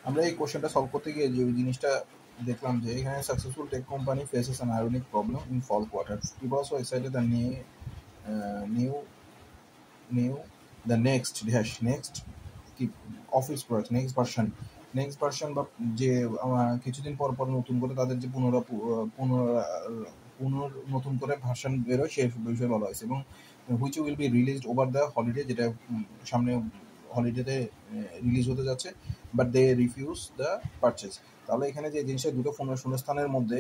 আমরা এই কোশ্চেনটা সলভ করতে গিয়ে যে জিনিসটা দেখলাম যে এখানে successful tech company faces an ironic problem in fall quarter. People so excited the new new the next কি অফিস প্রোডাক্ট নেক্সট ভার্সন বা যে কিছুদিন পর পর নতুন করে তাদের যে নতুন করে ভার্সন বেরোয় সেই বিষয়ে বলা হয়েছে। এবং which will be released over the holiday, যেটা সামনে হলিডেতে রিলিজ হতে যাচ্ছে, but they refuse the purchase. তাহলে এখানে যে জিনিসটা দুটো শূন্যস্থানের মধ্যে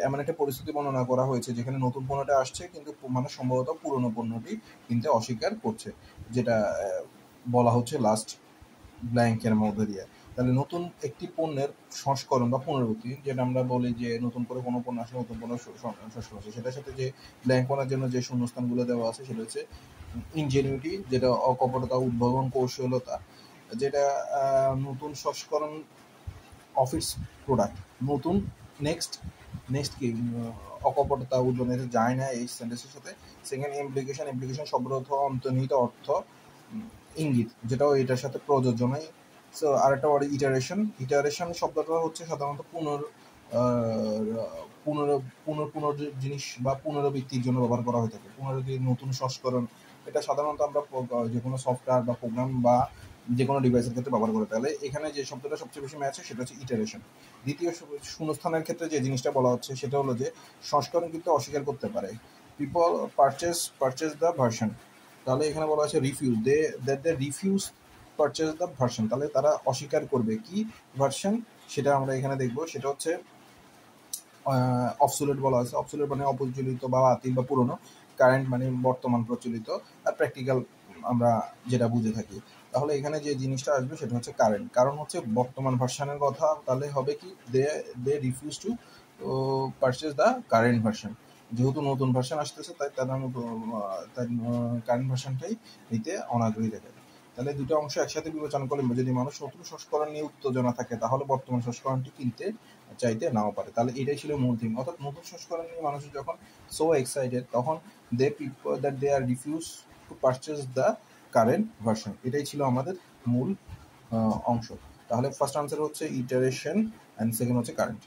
এমন একটা পরিস্থিতি বর্ণনা করা হয়েছে যেখানে নতুন পণ্যটা আসছে কিন্তু মানুষ সম্ভবত পুরনো পণ্যটি কিনতে অস্বীকার করছে, যেটা বলা হচ্ছে লাস্ট ব্ল্যাঙ্কের মধ্যে দিয়ে। তাহলে নতুন একটি পণ্যের সংস্করণ বা পুনরাবৃত্তি, যেটা আমরা বলি যে নতুন করে কোনো পণ্য আসে, নতুন পণ্য সংস্করণ আছে, সেটার সাথে যে ব্ল্যাঙ্ক করার জন্য যে শূন্যস্থানগুলো দেওয়া আছে সেটা হচ্ছে ইনজেনিউটি, যেটা অকপটতা, উদ্ভাবন, কৌশলতা, যেটা নতুন সংস্করণ, অফিস প্রোডাক্ট, নতুন নেক্সট নেক্সট কি অকপটতা, উদ্ভাবন যায় না এই সেন্টেন্সের সাথে। সেকেন্ড ইমপ্লিকেশন শব্দ অর্থ অন্তর্নিহিত অর্থ, ইঙ্গিত, যেটাও এটার সাথে প্রযোজ্য নয়। সো আরেকটা ওয়ার্ড ইটারেশন শব্দটা হচ্ছে সাধারণত পুনর জিনিস বা পুনরাবৃত্তির জন্য ব্যবহার করা হয়ে থাকে। পুনরাবৃত্তি, নতুন সংস্করণ, এটা সাধারণত আমরা যে কোনো সফটওয়্যার বা প্রোগ্রাম বা যে কোনো ডিভাইসের ক্ষেত্রে ব্যবহার করে। তাহলে এখানে যে শব্দটা সবচেয়ে বেশি ম্যাচ হয় সেটা হচ্ছে ইটারেশন। দ্বিতীয় শূন্যস্থানের ক্ষেত্রে যে জিনিসটা বলা হচ্ছে সেটা হলো যে সংস্করণ কিন্তু অস্বীকার করতে পারে। পিপল পারচেজ দ্য ভার্সন, তাহলে এখানে বলা আছে refuse, they refuse purchase the version, তাহলে তারা অস্বীকার করবে কি ভার্সন, সেটা আমরা এখানে দেখবো। সেটা হচ্ছে অবসোলেট বলা হয়েছে। অবসোলেট মানে অপ্রচলিত বা বাতিল বা পুরনো, কারেন্ট মানে বর্তমান প্রচলিত, আর প্র্যাকটিক্যাল আমরা যেটা বুঝে থাকি। তাহলে এখানে যে জিনিসটা আসবে সেটা হচ্ছে কারেন্ট, কারণ হচ্ছে বর্তমান ভার্সনের কথা। তাহলে হবে কি they refuse to purchase the current version, যেহেতু নতুন ভার্সন আসতেছে তাই তারা কারেন্ট ভার্সনটাই নিতে অনাগ্রহী দেখে। তাহলে দুটো অংশ একসাথে বিবেচনা করলে যদি মানুষ নতুন সংস্করণ নিয়ে উত্তেজনা থাকে তাহলে বর্তমান সংস্করণটি কিনতে চাইতে নাও পারে। তাহলে এটাই ছিল মূল থিম। অর্থাৎ নতুন সংস্করণ নিয়ে মানুষ যখন সো এক্সাইটেড তখন they are refuse to purchase the current version. এটাই ছিল আমাদের মূল অংশ। তাহলে ফার্স্ট আনসার হচ্ছে ইটারেশন অ্যান্ড সেকেন্ড হচ্ছে কারেন্ট।